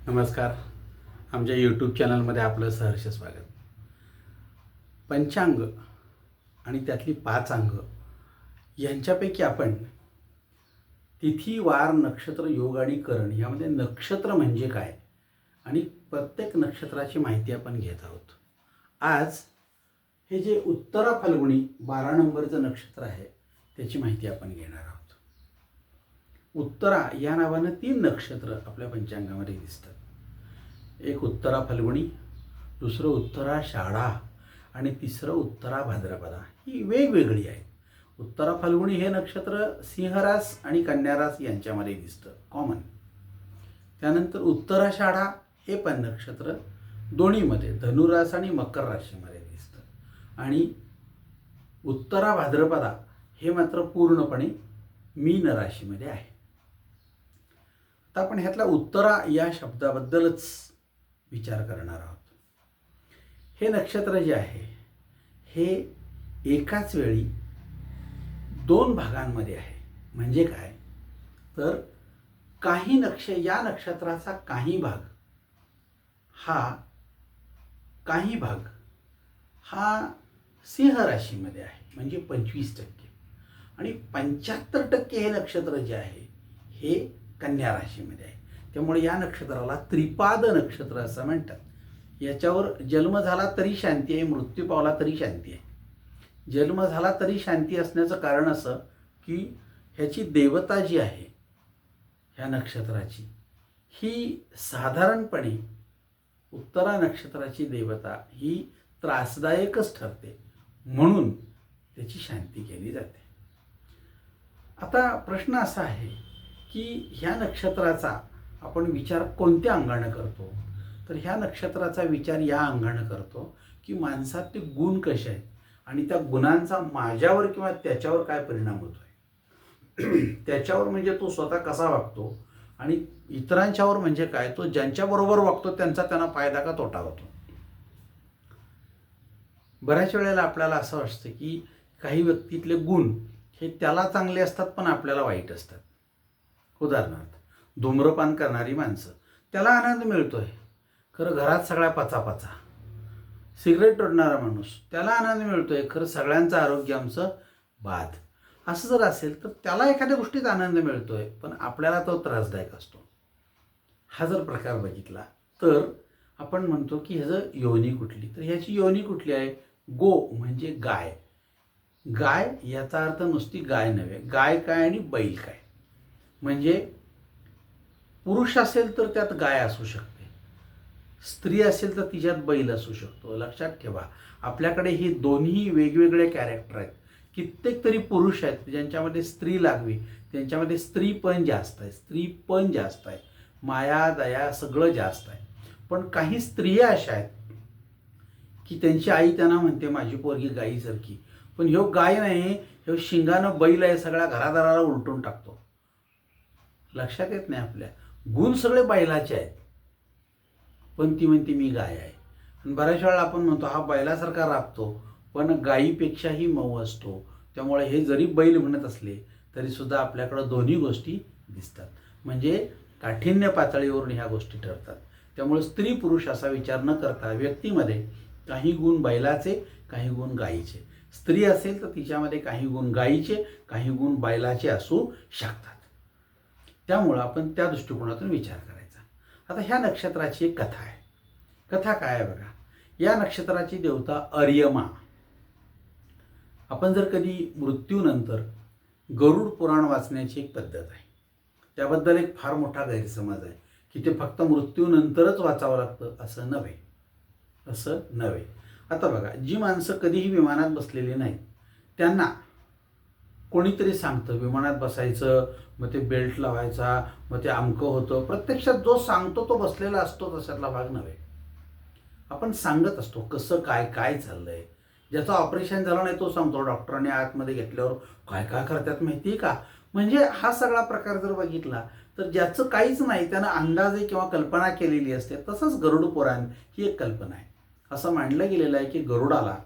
नमस्कार. आमच्या यूट्यूब चॅनलमध्ये आपलं सहर्ष स्वागत. पंचांग आणि त्यातली 5 अंग यांच्यापैकी आपण तिथी, वार, नक्षत्र, योग आणि करण यामध्ये नक्षत्र म्हणजे काय आणि प्रत्येक नक्षत्राची माहिती आपण घेत आहोत. आज हे जे उत्तरा फाल्गुनी 12 नंबरचं नक्षत्र आहे त्याची माहिती आपण घेणार आहोत. उत्तरा या नावानं 3 नक्षत्र आपल्या पंचांगामध्ये दिसतात. एक उत्तरा फाल्गुनी, दुसरं उत्तरा शाळा आणि तिसरं उत्तरा भाद्रपदा. ही वेगवेगळी आहेत. उत्तरा फाल्गुनी हे नक्षत्र सिंहरास आणि कन्या रास यांच्यामध्ये दिसतं, कॉमन. त्यानंतर उत्तरा शाळा हे पण नक्षत्र दोन्हीमध्ये धनुरास आणि मकर राशीमध्ये दिसतं. आणि उत्तरा भाद्रपदा हे मात्र पूर्णपणे मीन राशीमध्ये आहे. आता आपण ह्यातला उत्तरा या शब्दाबद्दलच विचार करणार आहोत. हे नक्षत्र जे आहे हे एकाच वेळी 2 भागांमध्ये आहे. म्हणजे काय तर या नक्षत्राचा काही भाग हा सिंह राशीमध्ये आहे, म्हणजे 25%. आणि 75% हे नक्षत्र जे आहे हे कन्या राशीमध्ये आहे. त्यामुळे या नक्षत्राला त्रिपाद नक्षत्र असं म्हणतात. याच्यावर जन्म झाला तरी शांती आहे, मृत्यू पावला तरी शांती आहे. जन्म झाला तरी शांती असण्याचं कारण असं की ह्याची देवता जी आहे ह्या नक्षत्राची ही साधारणपणे उत्तरा नक्षत्राची देवता ही त्रासदायकच ठरते, म्हणून त्याची शांती केली जाते. आता प्रश्न असा आहे की ह्या नक्षत्राचा आपण विचार कोणत्या अंगानं करतो, तर ह्या नक्षत्राचा विचार या अंगानं करतो की माणसातले गुण कसे आहेत आणि त्या गुणांचा माझ्यावर किंवा त्याच्यावर काय परिणाम होतोय. त्याच्यावर म्हणजे तो स्वतः कसा वागतो आणि इतरांच्यावर म्हणजे काय, तो ज्यांच्याबरोबर वागतो त्यांचा त्यांना फायदा का तोटा होतो. बऱ्याच वेळेला आपल्याला असं वाटतं की काही व्यक्तीतले गुण हे त्याला चांगले असतात पण आपल्याला वाईट असतात. उदाहरणार्थ धूम्रपान करणारी माणसं, त्याला आनंद मिळतोय, खरं घरात सगळ्या पचापचा. सिगरेट ओढणारा माणूस, त्याला आनंद मिळतोय, खरं सगळ्यांचं आरोग्य आमचं बाद. असं जर असेल तर त्याला एखाद्या गोष्टीत आनंद मिळतोय पण आपल्याला तो त्रासदायक असतो. हा जर प्रकार बघितला तर आपण म्हणतो की ह्याचं योनी कुठली, तर ह्याची योनी कुठली आहे. गो म्हणजे गाय. गाय याचा अर्थ नुसती गाय नव्हे, गाय काय आणि बैल काय. म्हणजे पुरुष असेल तर त्यात गाय असू शकते, स्त्री असेल तर तिच्यात बैल असू शकतो. लक्षात ठेवा, आपल्याकडे हे दोन्ही वेगवेगळे कॅरेक्टर आहेत. कित्येक तरी पुरुष आहेत ज्यांच्यामध्ये स्त्री लागवी, त्यांच्यामध्ये स्त्रीपण जास्त आहे, माया दया सगळं जास्त आहे. पण काही स्त्रिया अशा आहेत की त्यांची आई त्यांना म्हणते माझी पोरगी गाईसारखी, पण ह्यो गाय नाही, ह्यो शिंगानं बैल आहे, सगळ्या घरादाराला उलटून टाकतो. लक्षात येत नाही आपल्या, गुण सगळे बैलाचे आहेत पण ती म्हणते मी गाय आहे. आणि बऱ्याच वेळा आपण म्हणतो हा बैलासारखा राबतो पण गायीपेक्षाही मऊ असतो. त्यामुळे हे जरी बैल म्हणत असले तरी सुद्धा आपल्याकडं दोन्ही गोष्टी दिसतात. म्हणजे काठिण्य पातळीवरून ह्या गोष्टी ठरतात. त्यामुळे स्त्री पुरुष असा विचार न करता व्यक्तीमध्ये काही गुण बैलाचे, काही गुण गायीचे. स्त्री असेल तर तिच्यामध्ये काही गुण गायीचे, काही गुण बैलाचे असू शकतात. त्यामुळं आपण त्या दृष्टिकोनातून विचार करायचा. आता ह्या नक्षत्राची एक कथा आहे. कथा काय आहे बघा. या नक्षत्राची देवता अर्यमा. आपण जर कधी मृत्यूनंतर गरुड पुराण वाचण्याची एक पद्धत आहे, त्याबद्दल एक फार मोठा गैरसमज आहे की ते फक्त मृत्यूनंतरच वाचावं लागतं. असं नव्हे. आता बघा, जी माणसं कधीही विमानात बसलेली नाहीत त्यांना कोणीतरी सांगतं विमानात बसायचं, मग ते बेल्ट लावायचा, मग ते अमकं होतं. प्रत्यक्षात जो सांगतो तो बसलेला असतो तशातला भाग नव्हे. आपण सांगत असतो कसं काय चाललंय. ज्याचं ऑपरेशन झालं नाही तो सांगतो डॉक्टरांनी आतमध्ये घेतल्यावर काय करतात माहिती आहे का. म्हणजे हा सगळा प्रकार जर बघितला तर ज्याचं काहीच नाही त्यानं अंदाजे किंवा कल्पना केलेली असते. तसंच गरुड पुराण ही एक कल्पना आहे. असं मांडलं गेलेलं आहे की गरुडाला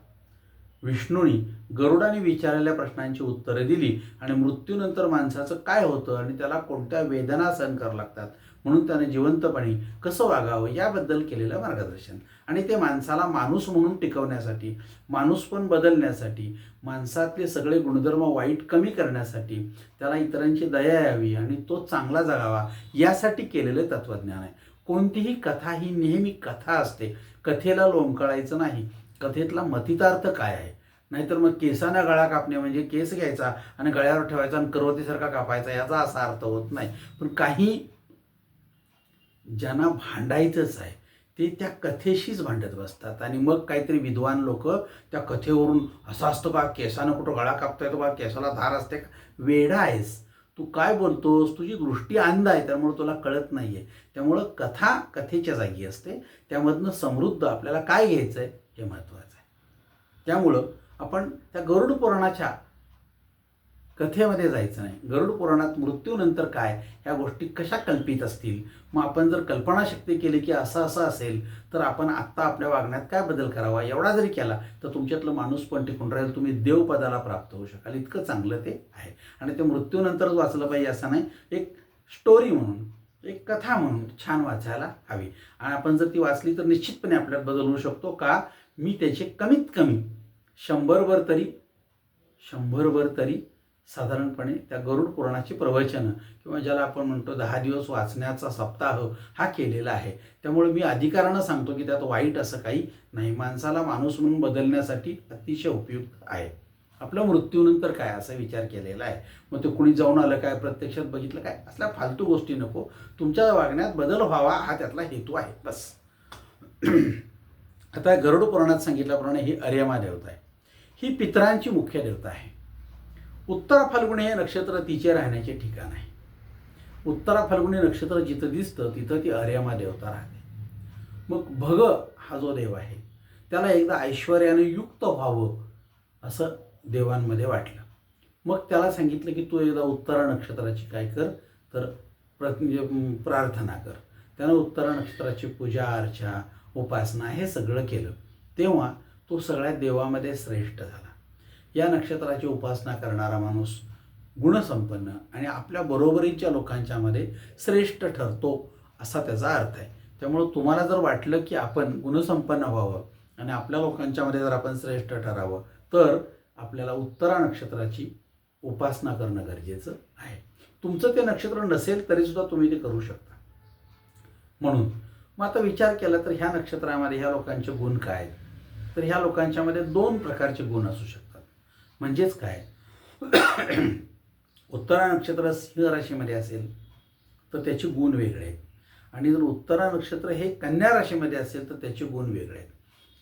विष्णूंनी गरुडाने विचारलेल्या प्रश्नांची उत्तरे दिली आणि मृत्यूनंतर माणसाचं काय होतं आणि त्याला कोणत्या वेदना सहन कराव्या लागतात, म्हणून त्याने जिवंतपणे कसं वागावं याबद्दल केलेलं मार्गदर्शन. आणि ते माणसाला माणूस म्हणून टिकवण्यासाठी, माणूसपण बदलण्यासाठी, माणसातले सगळे गुणधर्म वाईट कमी करण्यासाठी, त्याला इतरांची दया यावी आणि तो चांगला जगावा यासाठी केलेलं तत्त्वज्ञान आहे. कोणतीही कथा ही नेहमी कथा असते. कथेला लोंबकळायचं नाही. कथेतला मतितार्थ काय आहे. नाहीतर मग केसांना गळा कापणे म्हणजे केस घ्यायचा आणि गळ्यावर ठेवायचा आणि करवतीसारखा कापायचा याचा असा अर्थ होत नाही. पण काही ज्यांना भांडायचंच आहे ते त्या कथेशीच भांडत बसतात आणि मग काहीतरी विद्वान लोक त्या कथेवरून असं असतं का, केसानं कुठं गळा कापता येतो का, केसाला धार असते का, वेडा आहेस तू, काय बोलतोस, तुझी दृष्टी अंध आहे त्यामुळे तुला कळत नाही आहे. त्यामुळं कथा कथेच्या जागी असते, त्यामधनं समृद्ध आपल्याला काय घ्यायचं आहे हे महत्त्वाचं आहे. त्यामुळं आपण त्या गरुड पुराणाच्या कथेमध्ये जायचं नाही. गरुड पुराणात मृत्यूनंतर काय, ह्या गोष्टी कशा कल्पित असतील, मग आपण जर कल्पनाशक्ती केली की असं असं असेल तर आपण आत्ता आपल्या वागण्यात काय बदल करावा, एवढा जरी केला तर तुमच्यातलं माणूस पण टिकून राहील, तुम्ही देवपदाला प्राप्त होऊ शकाल. इतकं चांगलं ते आहे. आणि ते मृत्यूनंतरच वाचलं पाहिजे असं नाही, एक स्टोरी म्हणून, एक कथा म्हणून छान वाचायला हवी. आणि आपण जर ती वाचली तर निश्चितपणे आपल्यात बदल होऊ शकतो. का, मी त्याचे कमीत कमी 100 तरी साधारणपणे त्या गरुड पुराणाची प्रवचनं किंवा ज्याला आपण म्हणतो 10 दिवस वाचण्याचा सप्ताह हा केलेला आहे. त्यामुळे मी अधिकारानं सांगतो की त्यात वाईट असं काही नाही. माणसाला माणूस म्हणून बदलण्यासाठी अतिशय उपयुक्त आहे. आपल्या मृत्यूनंतर काय असा विचार केलेला आहे. मग ते कुणी जाऊन आलं काय, प्रत्यक्षात बघितलं काय, असल्या फालतू गोष्टी नको. तुमच्या वागण्यात बदल व्हावा हा त्यातला हेतू आहे बस. आता गरुड पुराणात सांगितल्याप्रमाणे ही अर्यमा देवता आहे. ही पितरांची मुख्य देवता आहे. उत्तरा फाल्गुनी हे नक्षत्र तिचे राहण्याचे ठिकाण आहे. उत्तरा फाल्गुनी नक्षत्र जिथं दिसतं तिथं ती अर्यमा देवता राहते. मग भग हा जो देव आहे त्याला एकदा ऐश्वर्याने युक्त व्हावं असं देवांमध्ये वाटलं. मग त्याला सांगितलं की तू एकदा उत्तरा नक्षत्राची काय कर, तर प्रार्थना कर. त्यानं उत्तरा नक्षत्राची पूजा अर्चा उपासना हे सगळं केलं. तेव्हा तो सगळ्या देवामध्ये श्रेष्ठ झाला. या नक्षत्राची उपासना करणारा माणूस गुणसंपन्न आणि आपल्या बरोबरीच्या लोकांच्यामध्ये श्रेष्ठ ठरतो असा त्याचा अर्थ आहे. त्यामुळं तुम्हाला जर वाटलं की आपण गुणसंपन्न व्हावं आणि आपल्या लोकांच्यामध्ये जर आपण श्रेष्ठ ठरावं तर आपल्याला उत्तरा नक्षत्राची उपासना करणं गरजेचं आहे. तुमचं ते नक्षत्र नसेल तरीसुद्धा तुम्ही ते करू शकता. म्हणून मग आता विचार केला तर ह्या नक्षत्रामध्ये ह्या लोकांचे गुण काय आहेत, तर ह्या लोकांच्यामध्ये 2 प्रकारचे गुण असू शकतात. म्हणजेच काय, उत्तरा नक्षत्र सिंह राशीमध्ये असेल तर त्याचे गुण वेगळे आहेत आणि जर उत्तरा नक्षत्र हे कन्या राशीमध्ये असेल तर त्याचे गुण वेगळे आहेत.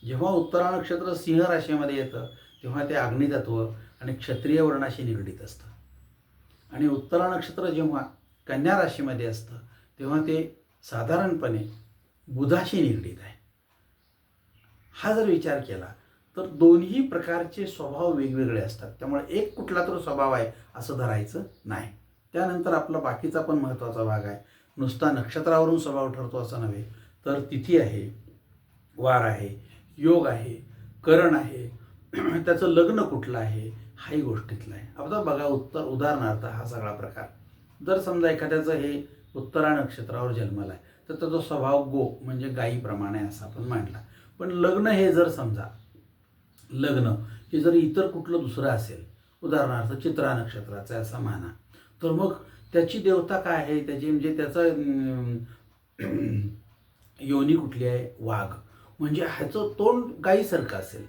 जेव्हा उत्तरा नक्षत्र सिंह राशीमध्ये येतं तेव्हा ते अग्नितत्व आणि क्षत्रिय वर्णाशी निगडीत असतं आणि उत्तरा नक्षत्र जेव्हा कन्या राशीमध्ये असतं तेव्हा ते साधारणपणे बुधाशी निगडीत आहे. हा जर विचार केला तर दोन्ही प्रकारचे स्वभाव वेगवेगळे असतात. त्यामुळे एक कुठला तर स्वभाव आहे असं धरायचं नाही. त्यानंतर आपला बाकीचा पण महत्त्वाचा भाग आहे. नुसता नक्षत्रावरून स्वभाव ठरतो असं नव्हे, तर तिथी आहे, वार आहे, योग आहे, करण आहे, त्याचं लग्न कुठलं आहे हाही गोष्टीतला आहे. आता बघा उदाहरणार्थ हा सगळा प्रकार जर समजा एखाद्याचं हे उत्तरा नक्षत्रावर जन्मला आहे तर त्याचा स्वभाव गो म्हणजे गायीप्रमाणे असा आपण मांडला. पण लग्न हे जर समजा लग्न हे जर इतर कुठलं दुसरं असेल, उदाहरणार्थ चित्रा नक्षत्राचं असा माना, तर मग त्याची देवता काय आहे, त्याची म्हणजे त्याचं योनी कुठली आहे, वाघ. म्हणजे ह्याचं तोंड गाईसारखं असेल,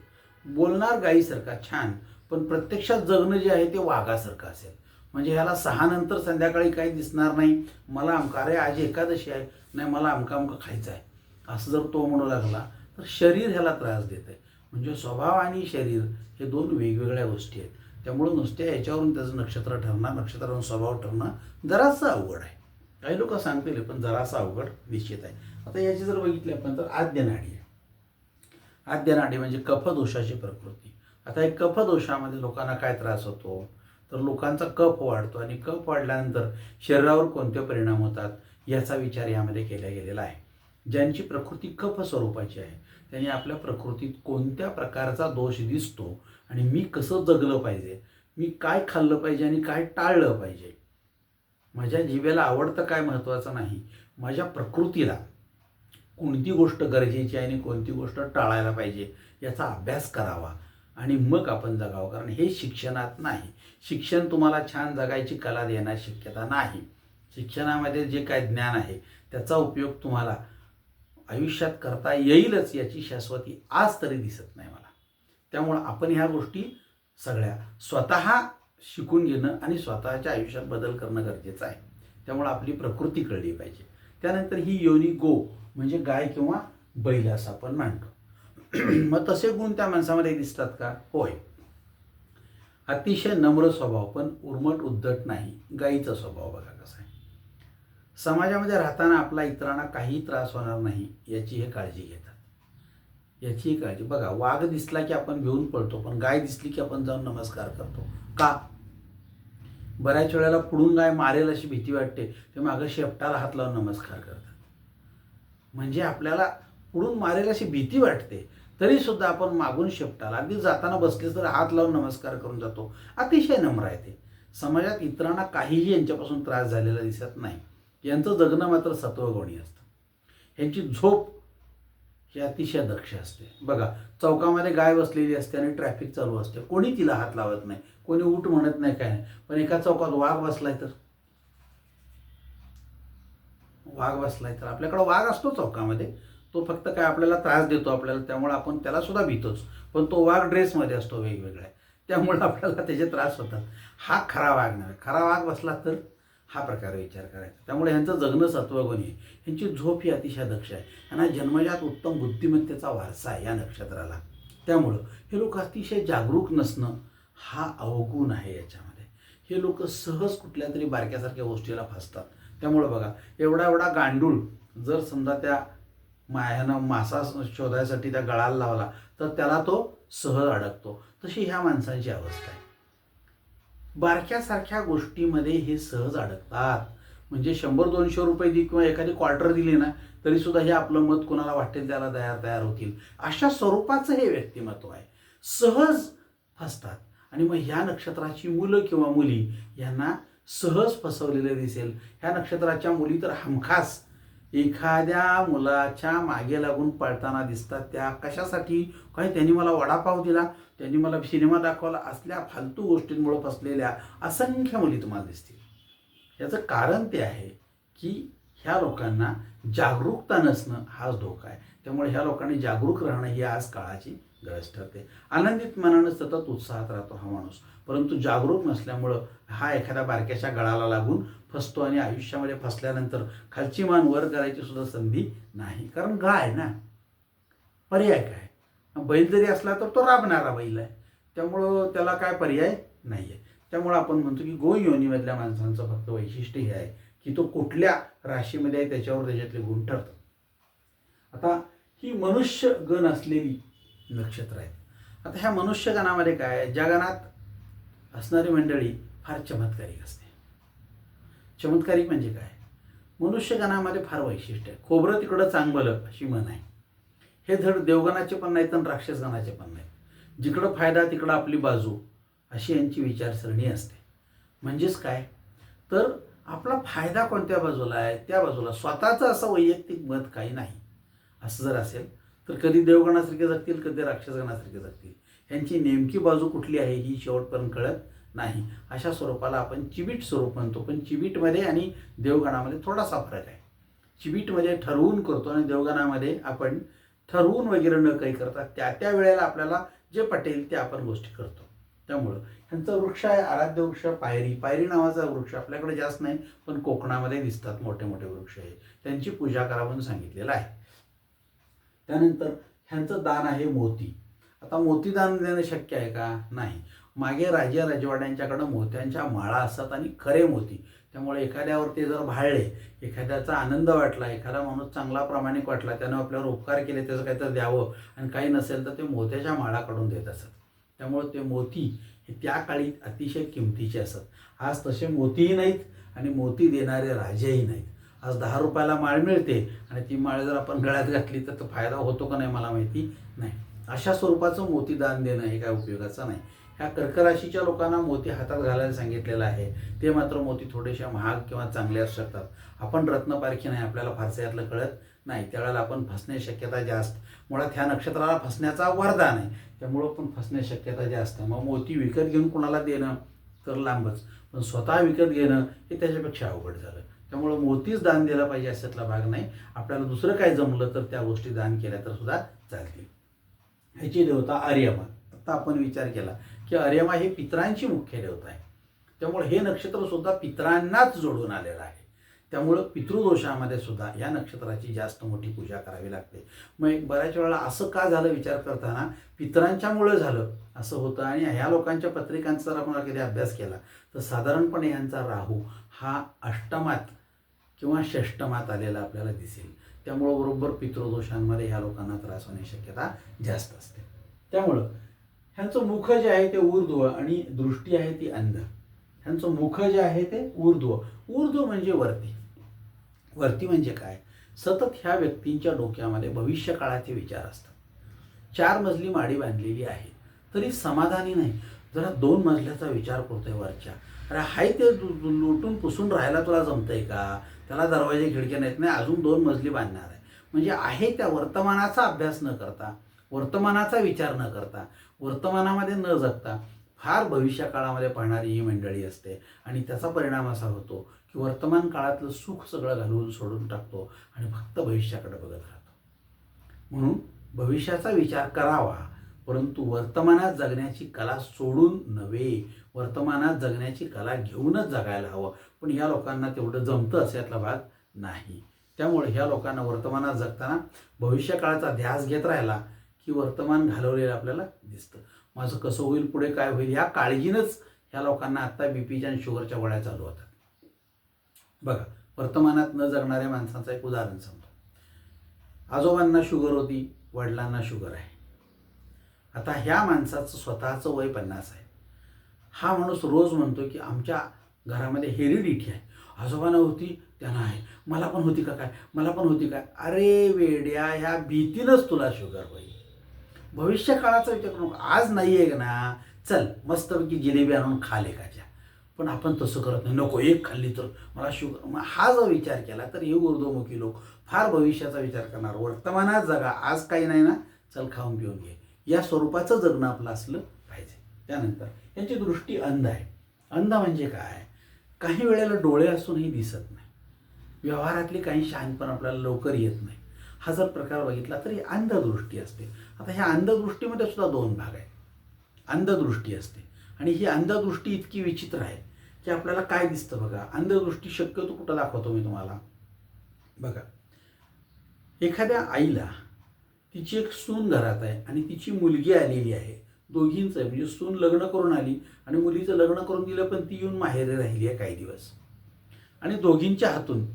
बोलणार गाईसारखा छान, पण प्रत्यक्षात जगणं जे आहे ते वाघासारखं असेल. म्हणजे ह्याला 6 नंतर संध्याकाळी काही दिसणार नाही, मला अमका, अरे आज एकादशी आहे, नाही मला अमका अमका खायचं आहे असं जर तो म्हणू लागला तर शरीर ह्याला त्रास देत आहे. म्हणजे स्वभाव आणि शरीर हे 2 वेगवेगळ्या गोष्टी आहेत. त्यामुळं नुसत्या याच्यावरून त्याचं नक्षत्र ठरणं, नक्षत्रावरून स्वभाव ठरणं जरासं अवघड आहे. काही लोक सांगतील पण जरासं अवघड निश्चित आहे. आता याची जर बघितली आपण तर आद्य नाडी आहे. आद्य नाडी म्हणजे कफदोषाची प्रकृती. आता एक कफदोषामध्ये लोकांना काय त्रास होतो, तर लोकांचा कफ वाढतो आणि कफ वाढल्यानंतर शरीरावर कोणते परिणाम होतात याचा विचार यामध्ये केला गेलेला आहे. ज्यांची प्रकृती कफ स्वरूपाची आहे त्यांनी आपल्या प्रकृतीत कोणत्या प्रकारचा दोष दिसतो आणि मी कसं जगलं पाहिजे, मी काय खाल्लं पाहिजे आणि काय टाळलं पाहिजे, माझ्या जिभेला आवडतं काय महत्त्वाचं नाही, माझ्या प्रकृतीला कोणती गोष्ट गरजेची आहे आणि कोणती गोष्ट टाळायला पाहिजे याचा अभ्यास करावा आणि मग आपण जगावं. कारण हे शिक्षणात नाही. शिक्षण तुम्हाला छान जगायची कला देण्याची शक्यता नाही. शिक्षणामध्ये जे काय ज्ञान आहे त्याचा उपयोग तुम्हाला आयुष्यात करता येईलच याची शाश्वती आज तरी दिसत नाही मला. त्यामुळं आपण ह्या गोष्टी सगळ्या स्वतः शिकून घेणं आणि स्वतःच्या आयुष्यात बदल करणं गरजेचं आहे. त्यामुळं आपली प्रकृती कळली पाहिजे. त्यानंतर ही योनी गो म्हणजे गाय किंवा बैल असं आपण मानतो. मग तसे गुण त्या माणसामध्ये दिसतात का? होय. अतिशय नम्र स्वभाव, पण उर्मट उद्धट नाही. गायीचा स्वभाव बघा कसा आहे. समाजामध्ये राहताना आपला इतरांना काही त्रास होणार नाही याची हे काळजी घेतात. याची काळजी बघा. वाघ दिसला की आपण भिवून पळतो, पण गाय दिसली की आपण जाऊन नमस्कार करतो. का? बऱ्याच वेळेला पुढून गाय मारेल अशी भीती वाटते, ते मागं शेपटाला हात लावून नमस्कार करतात. म्हणजे आपल्याला पुढून मारेल अशी भीती वाटते, तरीसुद्धा आपण मागून शेपटाला अगदी जाताना बसले तर हात लावून नमस्कार करून जातो. अतिशय नम्र आहे ते. समाजात इतरांना काहीही यांच्यापासून त्रास झालेला दिसत नाही. यांचं जगणं मात्र सत्वगुणी असतं. ह्यांची झोप ही अतिशय दक्ष असते. बघा, चौकामध्ये गाय बसलेली असते आणि ट्रॅफिक चालू असते, कोणी तिला हात लावत नाही, कोणी उठ म्हणत नाही, काय नाही. पण एका चौकात वाघ बसलाय तर आपल्याकडं वाघ असतो चौकामध्ये, तो फक्त काय आपल्याला त्रास देतो आपल्याला, त्यामुळे आपण त्याला सुद्धा भीतोच. पण तो वाघ ड्रेसमध्ये असतो वेगवेगळ्या, त्यामुळे आपल्याला त्याचे त्रास होतात. हा खरा वाघ नाही. खरा वाघ बसला तर हा प्रकारे विचार करायचा. त्यामुळे ह्यांचं जगणं सत्वगुणी आहे. ह्यांची झोप ही अतिशय दक्ष आहे. यांना जन्मजात उत्तम बुद्धिमत्तेचा वारसा आहे या नक्षत्राला. त्यामुळं हे लोक अतिशय जागरूक नसणं हा अवगुण आहे याच्यामध्ये. हे लोक सहज कुठल्या तरी बारक्यासारख्या गोष्टीला फसतात. त्यामुळं बघा, एवढा एवढा गांडूळ जर समजा त्या मासा शोधायसाठी त्या गळाला लावला तर त्याला तो सहज अडकतो. तशी ह्या माणसांची अवस्था आहे. बारक्यासारख्या गोष्टीमध्ये हे सहज अडकतात. म्हणजे 100-200 रुपये दि किंवा एखादी क्वार्टर दिली ना तरीसुद्धा हे आपलं मत कोणाला वाटेल त्याला तयार होतील. अशा स्वरूपाचं हे व्यक्तिमत्व आहे. सहज फसतात. आणि मग ह्या नक्षत्राची मुलं किंवा मुली यांना सहज फसवलेलं दिसेल. ह्या नक्षत्राच्या मुली तर हमखास एखाद्या मुलाच्या मागे लागून पळताना दिसतात. त्या कशासाठी? काही त्यांनी मला वडापाव दिला, त्यांनी मला सिनेमा दाखवला, असल्या फालतू गोष्टींमुळे फसलेल्या असंख्य मुली तुम्हाला दिसतील. याचं कारण ते आहे की ह्या लोकांना जागरूकता नसणं हाच धोका आहे. त्यामुळे ह्या लोकांनी जागरूक राहणं ही आज काळाची गरज ठरते. आनंदित मनानं सतत उत्साहात राहतो हा माणूस, परंतु जागरूक नसल्यामुळं हा एखाद्या बारक्याच्या गळाला लागून फसतो आणि आयुष्यामध्ये फसल्यानंतर खालची मान वर करायची सुद्धा संधी नाही. कारण गाय ना, पर्याय काय? बैल जरी असला तर तो राबणारा बैल आहे, त्यामुळं त्याला काय पर्याय नाही आहे. त्यामुळं आपण म्हणतो की गो योनीमधल्या माणसांचं फक्त वैशिष्ट्य हे आहे की तो कुठल्या राशीमध्ये आहे त्याच्यावर त्याच्यातले गुण ठरतात. आता ही मनुष्य गण असलेली नक्षत्र आहेत. आता ह्या मनुष्य गणामध्ये काय आहे? ज्या गणात असणारी मंडळी फार चमत्कारिक असते. चमत्कारिक म्हणजे काय? मनुष्य गणामध्ये फार वैशिष्ट्य आहे. खोबरं तिकडं चांगलं अशी म्हण आहे. हे धड देवगणाचे पण नाहीत आणि राक्षस गणाचे पण नाहीत. जिकडं फायदा तिकडं आपली बाजू अशी यांची विचारसरणी असते. म्हणजेच काय? तर आपला फायदा कोणत्या बाजूला आहे त्या बाजूला, स्वतःचं असं वैयक्तिक मत काही नाही. असं जर असेल तर कधी देवगणासारखे जगतील, कधी राक्षसगणासारखे जगतील. ह्यांची नेमकी बाजू कुठली आहे ही शेवटपर्यंत कळत नाही. अशा स्वरूपाला आपण चिबीट स्वरूप म्हणतो. पण चिबीटमध्ये आणि देवगणामध्ये थोडासा फरक आहे. चिबीटमध्ये ठरवून करतो आणि देवगणामध्ये आपण ठरवून वगैरे न काही करता त्या वेळेला आपल्याला जे पटेल ते आपण गोष्टी करतो. त्यामुळं ह्यांचा वृक्ष आहे आराध्य वृक्ष पायरी. पायरी नावाचा वृक्ष आपल्याकडे जास्त नाही, पण कोकणामध्ये दिसतात मोठे मोठे वृक्ष आहे. त्यांची पूजा करा म्हणून सांगितलेलं आहे. त्यानंतर ह्यांचं दान आहे मोती. आता मोती दान देणं शक्य आहे का? नाही. मागे राजे राजवाड्यांच्याकडं मोत्यांच्या माळा असतात आणि खरे मोती. त्यामुळे एखाद्यावर ते जर भाळले, एखाद्याचा आनंद वाटला, एखादा माणूस चांगला प्रामाणिक वाटला, त्यानं आपल्यावर उपकार केले, त्याचं काहीतरी द्यावं आणि काही नसेल तर ते मोत्याच्या माळा काढून देत असत. त्यामुळे ते मोती हे त्या काळी अतिशय किमतीचे असत. आज तसे मोतीही नाहीत आणि मोती देणारे राजेही नाहीत. आज 10 रुपयाला माळ मिळते आणि ती माळ जर आपण गळ्यात घातली तर तो फायदा होतो का नाही मला माहिती नाही. अशा स्वरूपाचं मोती दान देणं हे काय उपयोगाचं नाही. ह्या कर्क राशीच्या लोकांना मोती हातात घालायला सांगितलेलं आहे. ते मात्र मोती थोडेसे महाग किंवा चांगले असू शकतात. आपण रत्नपारखी नाही, आपल्याला फारसं यातलं कळत नाही, त्यावेळेला आपण फसण्याची शक्यता जास्त. मुळात ह्या नक्षत्राला फसण्याचा वरदान आहे, त्यामुळं पण फसण्याची शक्यता जास्त. मग मोती विकत घेऊन कोणाला देणं तर लांबच, पण स्वतः विकत घेणं हे त्याच्यापेक्षा अवघड झालं. त्यामुळं मोतीच दान दिला पाहिजे अशातला भाग नाही. आपल्याला दुसरं काय जमलं तर त्या गोष्टी दान केल्या तर सुद्धा चालतील. ह्याची देवता आर्यमा. आता आपण विचार केला की आर्यमा ही पितरांची मुख्य देवता आहे, त्यामुळे हे नक्षत्र सुद्धा पितरांनाच जोडून आलेलं आहे. त्यामुळं पितृदोषामध्ये सुद्धा या नक्षत्राची जास्त मोठी पूजा करावी लागते. मग बऱ्याच वेळेला असं का झालं विचार करताना पितरांच्यामुळं झालं असं होतं. आणि ह्या लोकांच्या पत्रिकांचा जर आपण कधी अभ्यास केला तर साधारणपणे यांचा राहू हा अष्टमात किंवा षष्टमात आलेला आपल्याला दिसेल. त्यामुळं बरोबर पितृदोषांमध्ये ह्या लोकांना त्रास होण्याची शक्यता जास्त असते. त्यामुळं ह्यांचं मुख जे आहे ते ऊर्ध्व आणि दृष्टी आहे ती अंध. ह्यांचं मुख जे आहे ते ऊर्ध्व. ऊर्ध्व म्हणजे वरती. वरती म्हणजे काय, सतत ह्या व्यक्तींच्या डोक्यामध्ये भविष्यकाळाचे विचार असतात. 4 मजली माडी बांधलेली आहे तरी समाधानी नाही, जरा 2 मजल्याचा विचार करतोय वरच्या. अरे हाय ते लुटून पुसून राहायला तुला जमतंय का, त्याला दरवाजे खिडक्या नाहीत, नाही अजून 2 मजली बांधणार आहे. म्हणजे आहे त्या वर्तमानाचा अभ्यास न करता, वर्तमानाचा विचार न करता, वर्तमानामध्ये न जगता फार भविष्य काळामध्ये पाहणारी ही मंडळी असते. आणि त्याचा परिणाम असा होतो की वर्तमान काळातलं सुख सगळं घालवून सोडून टाकतो आणि फक्त भविष्याकडे बघत राहतो. म्हणून भविष्याचा विचार करावा, परंतु वर्तमानात जगण्याची कला सोडून नव्हे, वर्तमानात जगण्याची कला घेऊनच जगायला हवं. पण या लोकांना तेवढं जमतं असं यातला भाग नाही. त्यामुळे ह्या लोकांना वर्तमानात जगताना भविष्यकाळाचा ध्यास घेत राहिला की वर्तमान घालवलेलं आपल्याला दिसतं. माझं कसं होईल, पुढे काय होईल, ह्या काळजीनंच ह्या लोकांना आत्ता बीपीच्या आणि शुगरच्या गोळ्या चालू होतात. बघा, वर्तमानात न जगणाऱ्या माणसाचं एक उदाहरण सांगतो. आजोबांना शुगर होती, वडिलांना शुगर आहे. आता ह्या माणसाचं स्वतःचं वय 50 आहे. हा माणूस रोज म्हणतो की आमच्या घरामध्ये हेरिडिटी आहे, आजोबांना होती त्यांना आहे, मला पण होती का काय, मला पण होती काय. अरे वेड्या, ह्या भीतीनंच तुला शुगर होईल. भविष्य काळाचा विचार करू नका. आज नाही आहे ना, चल मस्तपैकी जिलेबी आणून खा लेकाच्या. पण आपण तसं करत नाही, नको एक खाल्ली तर मला शुगर. मग हा जर विचार केला तर हे ऊर्ध्वमुखी लोक फार भविष्याचा विचार करणार. वर्तमानात जगा, आज काही नाही ना, चल खाऊन पिऊन घे, या स्वरूपाचं जगणं आपलं असलं पाहिजे. त्यानंतर यांची दृष्टी अंध आहे. अंध म्हणजे काय, काही वेळेला डोळे असूनही दिसत नाही, व्यवहारातली काही शहाणपण आपल्याला लवकर येत नाही. हा जर प्रकार बघितला तरी अंधदृष्टी असते. आता ह्या अंधदृष्टीमध्ये सुद्धा 2 भाग आहेत. अंधदृष्टी असते आणि ही अंधदृष्टी इतकी विचित्र आहे की आपल्याला काय दिसतं बघा. अंधदृष्टी शक्यतो कुठं दाखवतो मी तुम्हाला. बघा, एखाद्या आईला तिची एक सून घरात आहे आणि तिची मुलगी आलेली आहे, दोघींचं आहे. म्हणजे सून लग्न करून आली आणि मुलीचं लग्न करून दिलं, पण ती येऊन माहेरी राहिली आहे काही दिवस. आणि दोघींच्या हातून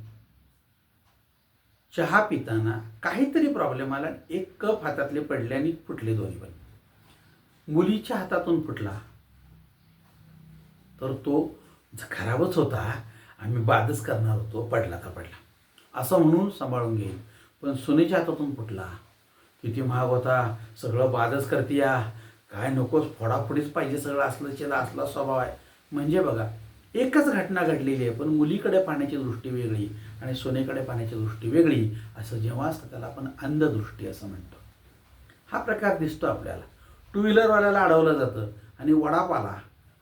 चहा पिताना काहीतरी प्रॉब्लेम आला, एक कप हातातले पडले आणि फुटले दोन्ही पण. मुलीच्या हातातून फुटला तर तो खराबच होता, आम्ही बादच करणार होतो, पडला तर पडला असं म्हणून सांभाळून घेईल. पण सुनेच्या हातातून फुटला, किती महाग होता, सगळं बादच करतीया, काय नकोच, फोडाफोडीच पाहिजे, सगळं असलं असला स्वभाव आहे. म्हणजे बघा, एकच घटना घडलेली आहे, पण मुलीकडे पाहण्याची दृष्टी वेगळी आणि सोनेकडे पाहण्याची दृष्टी वेगळी. असं जेव्हा असतं त्याला आपण अंधदृष्टी असं म्हणतो. हा प्रकार दिसतो आपल्याला. 2 व्हीलरवाल्याला अडवलं जातं आणि वडापाला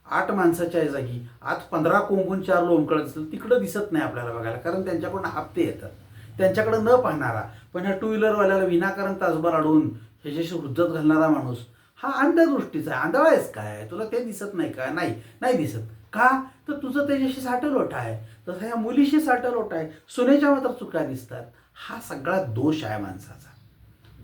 8 माणसाच्या जागी आत 15 कोंबून 4 लोंबकळत असतील, तिकडं दिसत नाही आपल्याला बघायला, कारण त्यांच्याकडून हप्ते येतात. त्यांच्याकडं न पाहणारा, पण ह्या 2 व्हीलरवाल्याला विनाकारण तासभर अडवून ह्याच्याशी हुज्जत घालणारा माणूस हा अंधदृष्टीचा आहे. आंधळा आहेस काय, तुला ते दिसत नाही का? नाही दिसत का, तर तुझं त्याच्याशी साठलोटा आहे. तसं ह्या मुलीशी साठलोटा आहे, सुनेच्या मात्र चुका दिसतात. हा सगळा दोष आहे माणसाचा.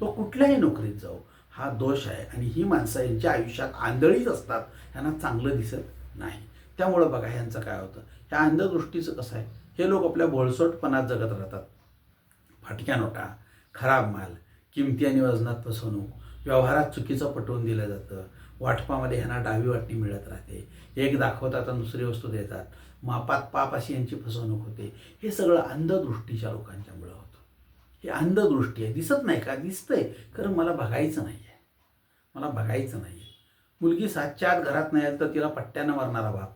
तो कुठल्याही नोकरीत जाऊ, हा दोष आहे. आणि ही माणसं यांच्या आयुष्यात आंधळीच असतात, यांना चांगलं दिसत नाही. त्यामुळं बघा ह्यांचं काय होतं, ह्या अंधदृष्टीचं कसं आहे, हे लोक आपल्या भोळसोटपणात जगत राहतात. फाटक्या नोटा, खराब माल, किमती आणि वजनात फसवणूक, व्यवहारात चुकीचं पटवून दिलं जातं, वाटपामध्ये ह्यांना डावी वाटणी मिळत राहते, एक दाखवतात आणि दुसरी वस्तू देतात. मापात पाप अशी यांची फसवणूक होते. हे सगळं अंधदृष्टीच्या लोकांच्यामुळं होतं. ही अंधदृष्टी आहे. दिसत नाही का? दिसतंय, कारण मला बघायचं नाही आहे. मला बघायचं नाही आहे. मुलगी 7च्या आत घरात नाही आली तर तिला पट्ट्यानं मारणारा बाप.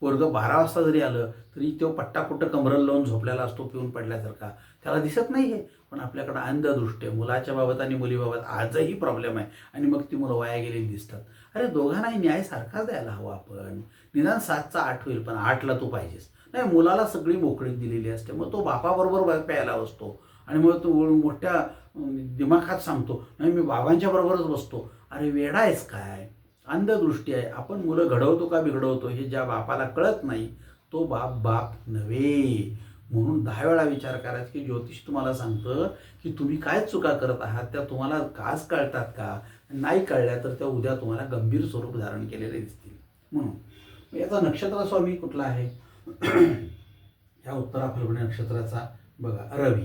पोरगं 12 वाजता जरी आलं तरी तो पट्टा कुठं कमरला लावून झोपलेला असतो पिऊन पडल्यासारखा. त्याला दिसत नाही आहे. पण आपल्याकडं अंधदृष्टी आहे. मुलाच्या बाबत आणि मुलीबाबत आजही प्रॉब्लेम आहे. आणि मग ती मुलं वाया गेलेली दिसतात. अरे दोघांनाही न्याय सारखाच द्यायला हवा आपण. निदान 7चा 8 होईल, पण 8ला तू पाहिजेस. नाही, मुलाला सगळी मोकळीक दिलेली असते. मग तो बापाबरोबर प्यायला बसतो आणि मग तो मोठ्या दिमाखात सांगतो, नाही मी बाबांच्या बरोबरच बसतो. अरे वेडा आहेस काय? अंधदृष्टी आहे. आपण मुलं घडवतो का बिघडवतो हे ज्या बापाला कळत नाही तो बाप बाप नव्हे. म्हणून 10 वेळा विचार करायचा की ज्योतिष तुम्हाला सांगतं की तुम्ही काय चुका करत आहात त्या तुम्हाला आज कळतात का? नाही कळल्या तर त्या उद्या तुम्हाला गंभीर स्वरूप धारण केलेले दिसतील. म्हणून याचा नक्षत्र स्वामी कुठला आहे? ह्या उत्तरा फाल्गुनी नक्षत्राचा बघा रवी.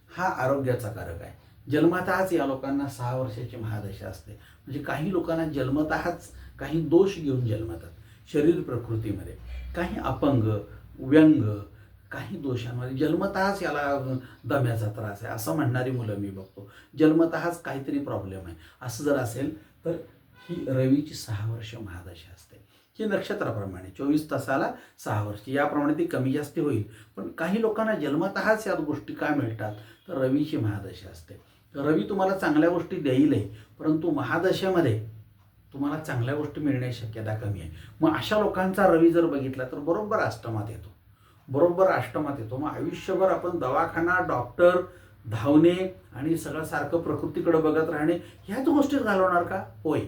हा आरोग्याचा कारक आहे. जन्मतःच या लोकांना 6 वर्षाची महादशा असते. म्हणजे काही लोकांना जन्मतःच काही दोष घेऊन जन्मतात. शरीर प्रकृतीमध्ये काही अपंग, व्यंग, काही दोषांमध्ये जन्मतःच याला दम्याचा त्रास आहे असं म्हणणारी मुलं मी बघतो. जन्मतःच काहीतरी प्रॉब्लेम आहे असं जर असेल तर ही रवीची 6 वर्ष महादशा असते. ही नक्षत्राप्रमाणे 24 तासाला 6 वर्ष याप्रमाणे ती कमी जास्त होईल. पण काही लोकांना जन्मतःच या गोष्टी काय मिळतात तर रवीची महादशा असते. रवी तुम्हाला चांगल्या गोष्टी देईलही, परंतु महादशेमध्ये तुम्हाला चांगल्या गोष्टी मिळण्याची शक्यता कमी आहे. मग अशा लोकांचा रवी जर बघितला तर बरोबर अष्टमात येतो. मग आयुष्यभर आपण दवाखाना, डॉक्टर, धावणे आणि सगळं सारखं प्रकृतीकडे बघत राहणे ह्याच गोष्टीत घालवणार का? होय,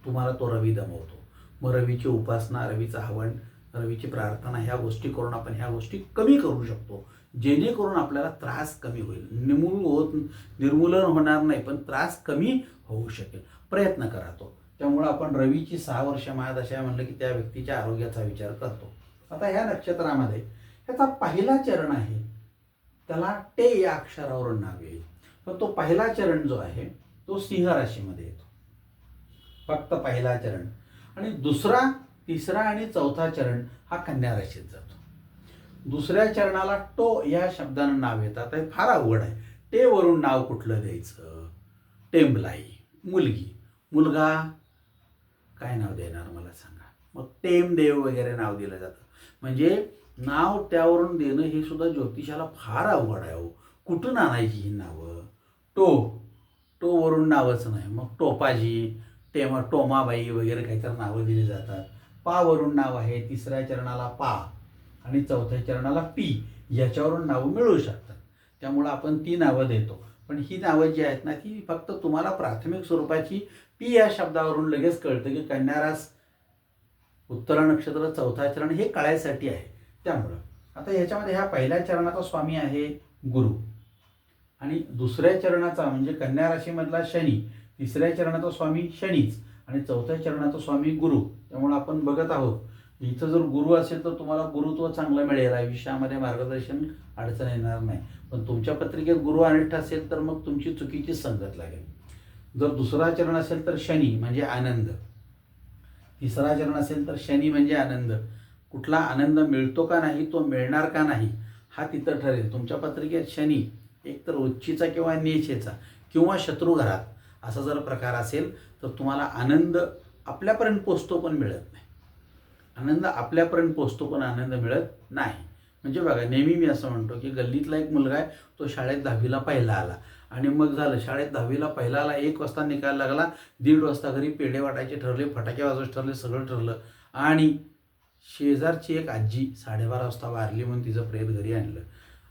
तुम्हाला तो रवी दमवतो. मग रवीची उपासना, रवीचं हवन, रवीची प्रार्थना ह्या गोष्टी करून आपण ह्या गोष्टी कमी करू शकतो. जेणेकरून आपल्याला त्रास कमी होईल. निर्मूलन होणार नाही, पण त्रास कमी होऊ शकेल. प्रयत्न करा तो. त्यामुळे आपण रवीची 6 वर्ष महादशा म्हणलं की त्या व्यक्तीच्या आरोग्याचा विचार करतो. आता ह्या नक्षत्रामध्ये ह्याचा पहिला चरण आहे, त्याला टे या अक्षरावरून नाव येईल. पण तो पहिला चरण जो आहे तो सिंह राशीमध्ये येतो. फक्त पहिला चरण. आणि दुसरा, तिसरा आणि चौथा चरण हा कन्या राशीत जातो. दुसऱ्या चरणाला टो या शब्दानं नाव येतात. हे फार अवघड आहे. टे वरून नाव कुठलं द्यायचं? टेंबलाई, मुलगी. मुलगा काय नाव देणार मला सांगा? मग टेमदेव वगैरे नाव दिलं जातं. म्हणजे नाव त्यावरून देणं हे सुद्धा ज्योतिषाला फार अवघड आहे हो. कुठून आणायची ही नावं? टो वरून नावच नाही. मग टोपाजी, टोमाबाई वगैरे काहीतरी नावं दिली जातात. पा वरून नाव आहे. तिसऱ्या चरणाला पा आणि चौथ्या चरणाला पी याच्यावरून नावं मिळू शकतात. त्यामुळं आपण ती नावं देतो. पण ही नावं जी आहेत ना ती फक्त तुम्हाला प्राथमिक स्वरूपाची पी या शब्दावरून लगेच कळतं की कन्या रास, उत्तरा नक्षत्र, चौथा चरण हे कळायसाठी आहे. त्यामुळं आता ह्याच्यामध्ये ह्या पहिल्या चरणाचा स्वामी आहे गुरु आणि दुसऱ्या चरणाचा म्हणजे कन्या राशीमधला शनी, तिसऱ्या चरणाचा स्वामी शनीच आणि चौथ्या चरणाचा स्वामी गुरु. त्यामुळे आपण बघत आहोत इथं जर गुरु असेल तर तुम्हाला गुरुत्व चांगलं मिळेल. आयुष्यामध्ये मार्गदर्शन अडचण येणार नाही. पण तुमच्या पत्रिकेत गुरु अनिष्ठ असेल तर मग तुमची चुकीची संगत लागेल. जर दुसरा चरण असेल तर शनी म्हणजे आनंद, तिसरा चरण असेल तर शनी म्हणजे आनंद. कुठला आनंद मिळतो का नाही, तो मिळणार का नाही हा तिथं ठरेल. तुमच्या पत्रिकेत शनी एकतर उच्चीचा किंवा नीचेचा किंवा शत्रू घरात असा जर प्रकार असेल तर तुम्हाला आनंद आपल्यापर्यंत पोचतो पण मिळत नाही. आनंद आपल्यापर्यंत पोचतो पण आनंद मिळत नाही. म्हणजे बघा, नेहमी मी असं म्हणतो की गल्लीतला एक मुलगा आहे, तो शाळेत 10वीला पहिला आला आणि मग झालं शाळेत 10वीला पहिला आला, 1 वाजता निकाल लागला, 1:30 वाजता घरी पेढे वाटायचे ठरले, फटाके वाजवायचे ठरले, सगळं ठरलं आणि शेजारची एक आजी 12:30 वाजता वारली म्हणून तिचं प्रेत घरी आणलं.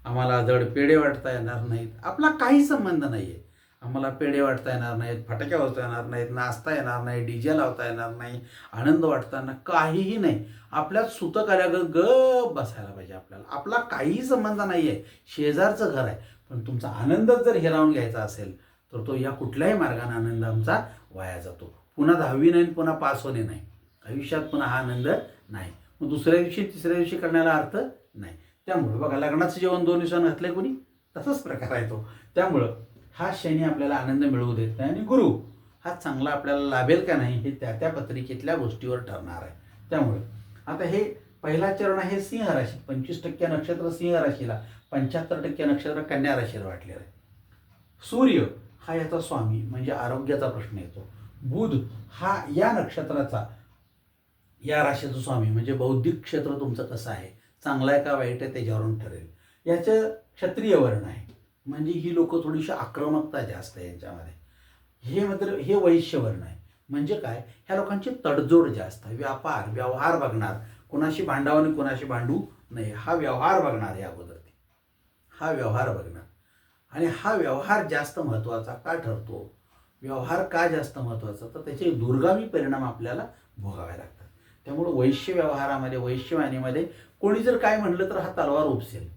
आम्हाला धड पेढे वाटता येणार नाहीत, आपला काही संबंध नाही आहे. आम्हाला पेढे वाटता येणार नाहीत, फटाके वाजता येणार नाहीत, नाचता येणार नाही, डीजे लावता येणार नाही, आनंद वाटताना काहीही नाही. आपल्यात सुतक आल्यागत गप बसायला पाहिजे आपल्याला. आपला काहीही संबंध नाही आहे, शेजारचं घर आहे. पण तुमचा आनंदच जर हिरावून घ्यायचा असेल तर तो या कुठल्याही मार्गाने आनंद आमचा वाया जातो. पुन्हा 10वी नाही, पुन्हा पास होणे नाही, आयुष्यात पुन्हा हा आनंद नाही. मग दुसऱ्या दिवशी तिसऱ्या दिवशी करण्याला अर्थ नाही. त्यामुळे बघा, लग्नाचं जेवण 2 दिवसांनी घातलंय कोणी, तसाच प्रकार आहे तो. त्यामुळं हा शनी आपल्याला आनंद मिळवू देत नाही आणि गुरु हा चांगला आपल्याला लाभेल का नाही हे त्या त्या पत्रिकेतल्या गोष्टीवर ठरणार आहे. त्यामुळे आता हे पहिला चरण आहे सिंह राशी, 25% नक्षत्र सिंह राशीला, 75% नक्षत्र कन्या राशीला वाटलेलं आहे. सूर्य हा याचा स्वामी म्हणजे आरोग्याचा प्रश्न येतो. बुध हा या नक्षत्राचा, या राशीचा स्वामी म्हणजे बौद्धिक क्षेत्र तुमचं कसं आहे, चांगलं आहे का वाईट आहे त्याच्यावरून ठरेल. याचं क्षत्रिय वर्ण आहे म्हणजे ही लोक थोडीशी आक्रमकता जास्त आहे यांच्यामध्ये. हे मात्र हे वैश्य वर्ण आहे म्हणजे काय, ह्या लोकांची तडजोड जास्त आहे. व्यापार व्यवहार बघणार, कोणाशी भांडावं आणि कोणाशी भांडू नाही, हा व्यवहार बघणार आहे अगोदर ते, हा व्यवहार बघणार. आणि हा व्यवहार जास्त महत्त्वाचा का ठरतो, व्यवहार का जास्त महत्त्वाचा, तर त्याचे दूरगामी परिणाम आपल्याला भोगावे लागतात. त्यामुळं वैश्य व्यवहारामध्ये, वैश्यवाणीमध्ये कोणी जर काय म्हणलं तर हा तलवार उपसेल,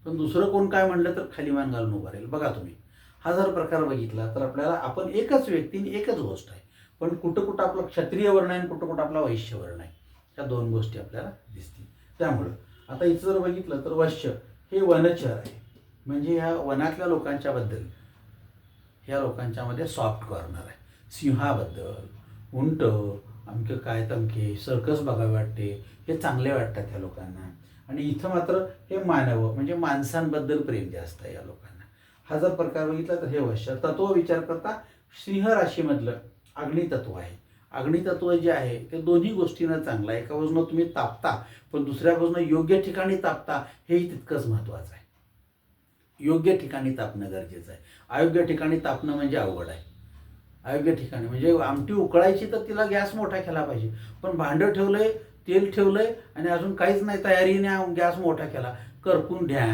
पण दुसरं कोण काय म्हणलं तर खाली मान घालून उभा राहील. बघा तुम्ही हा जर प्रकार बघितला तर आपल्याला, आपण एकच व्यक्ती एकच गोष्ट आहे, पण कुठं कुठं आपला क्षत्रिय वर्ण आहे आणि कुठं कुठं आपला वैश्य वर्ण आहे, ह्या दोन गोष्टी आपल्याला दिसतील. त्यामुळं आता इथं जर बघितलं तर वैश्य हे वनचर आहे म्हणजे ह्या वनातल्या लोकांच्या बद्दल, ह्या लोकांच्यामध्ये सॉफ्ट कॉर्नर आहे. सिंहाबद्दल, उंट, अमके काय तमके सर्कस बघावे वाटते, हे चांगले वाटतात ह्या लोकांना. आणि इथं मात्र हे मानव म्हणजे माणसांबद्दल प्रेम जास्त आहे या लोकांना. हा जर प्रकार बघितला तर हे वैश्य. तत्व विचार करता सिंह राशीमधलं अग्नितत्व आहे. अग्नितत्व जे आहे ते दोन्ही गोष्टींना चांगलं आहे. एका बाजूनं तुम्ही तापता पण दुसऱ्या बाजूनं योग्य ठिकाणी तापता, हेही तितकंच महत्त्वाचं आहे. योग्य ठिकाणी तापणं गरजेचं आहे. अयोग्य ठिकाणी तापणं म्हणजे अवघड आहे. अयोग्य ठिकाणी म्हणजे आमटी उकळायची तर तिला गॅस मोठा केला पाहिजे, पण भांडं ठेवलंय, तेल ठेवलंय आणि अजून काहीच नाही तयारीने गॅस मोठा केला, करपून ढ्या.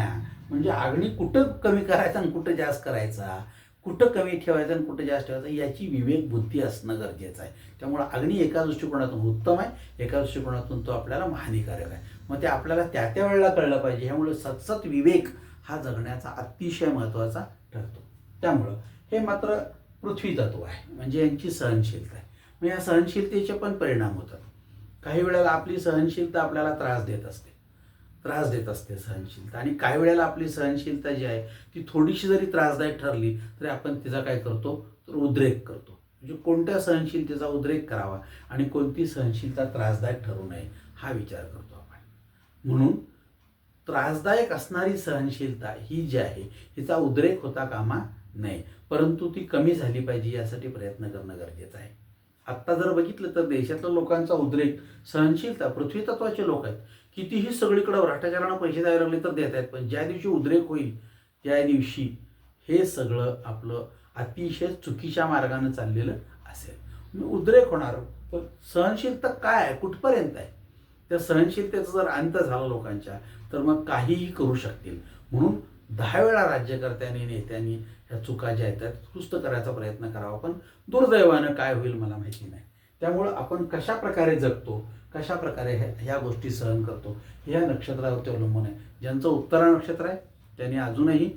म्हणजे अग्नी कुठं कमी करायचा आणि कुठं जास्त करायचा, कुठं कमी ठेवायचं आणि कुठं जास्त ठेवायचं, याची विवेक बुद्धी असणं गरजेचं आहे. त्यामुळं अग्नी एका दृष्टिकोनातून उत्तम आहे, एका दृष्टिकोनातून तो आपल्याला हानिकारक आहे. मग ते आपल्याला त्या त्या वेळेला कळलं पाहिजे. ह्यामुळे सतसत विवेक हा जगण्याचा अतिशय महत्त्वाचा ठरतो. त्यामुळं हे मात्र पृथ्वी तत्व आहे म्हणजे यांची सहनशीलता आहे. मग या सहनशीलतेचे पण परिणाम होतात. काही वेळेला आपली सहनशीलता आपल्याला त्रास देत असते सहनशीलता. आणि काही वेळेला आपली सहनशीलता जी आहे ती थोडीशी जरी त्रासदायक ठरली तरी आपण तिचा काय करतो तर उद्रेक करतो. म्हणजे कोणत्या सहनशीलतेचा उद्रेक करावा आणि कोणती सहनशीलता त्रासदायक ठरू नये हा विचार करतो आपण. म्हणून त्रासदायक असणारी सहनशीलता ही जी आहे हिचा उद्रेक होता कामा नये, परंतु ती कमी झाली पाहिजे यासाठी प्रयत्न करणं गरजेचं आहे. आत्ता जर बघितलं तर देशातल्या लोकांचा उद्रेक, सहनशीलता, पृथ्वी तत्वाचे लोक आहेत, कितीही सगळीकडे भ्रष्टाचारानं पैसे द्यायला लागले तर देत आहेत, पण ज्या दिवशी उद्रेक होईल त्या दिवशी हे सगळं आपलं अतिशय चुकीच्या मार्गाने चाललेलं असेल. उद्रेक होणार. पण सहनशीलता काय आहे, कुठपर्यंत आहे, त्या सहनशीलतेचा जर अंत झाला लोकांच्या तर मग काहीही करू शकतील. म्हणून 10 वेळा राज्यकर्त्यांनी, नेत्यांनी ह्या चुका ज्या आहेत त्या दुरुस्त करायचा प्रयत्न करावा. पण दुर्दैवानं काय होईल मला माहिती नाही. त्यामुळं आपण कशा प्रकारे जगतो, कशा प्रकारे ह्या गोष्टी सहन करतो हे या नक्षत्रावरती अवलंबून आहे. ज्यांचं उत्तरा नक्षत्र आहे त्यांनी अजूनही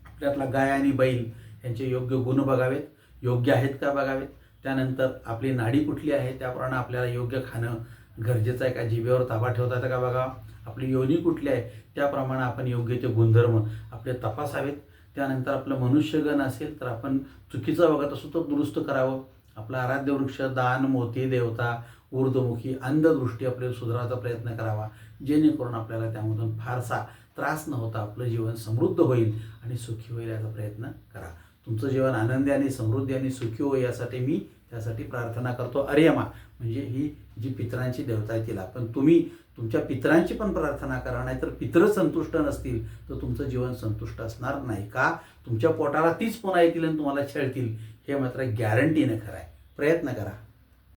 आपल्यातला गाय आणि बैल यांचे योग्य गुण बघावेत, योग्य आहेत का बघावेत. त्यानंतर आपली नाडी कुठली आहे त्याप्रमाणे आपल्याला योग्य खाणं गरजेचं आहे का, जिभेवर ताबा ठेवता येतं का बघा. आपली योनी कुठली आहे त्याप्रमाणे आपण योग्य ते गुणधर्म आपले तपासावेत. त्यानंतर आपलं मनुष्यगण असेल तर आपण चुकीचं बघत असू तर दुरुस्त करावं. आपला आराध्य वृक्ष, दान, मोती, देवता, ऊर्ध्वमुखी, अंधदृष्टी आपल्याला सुधारायचा प्रयत्न करावा, जेणेकरून आपल्याला त्यामधून फारसा त्रास न होता आपलं जीवन समृद्ध होईल आणि सुखी होईल याचा प्रयत्न करा. तुमचं जीवन आनंदी आणि समृद्धी आणि सुखी हो यासाठी मी त्यासाठी प्रार्थना करतो. अर्यमा म्हणजे ही जी पितरांची देवता आहे तिला. पण तुम्ही तुमच्या पितरांची पण प्रार्थना करा, नाहीतर पितरं संतुष्ट नसतील तर तुमचं जीवन संतुष्ट असणार नाही. का, तुमच्या पोटाला तीच पुन्हा येतील आणि तुम्हाला छळतील हे मात्र गॅरंटीने खरं आहे. प्रयत्न करा.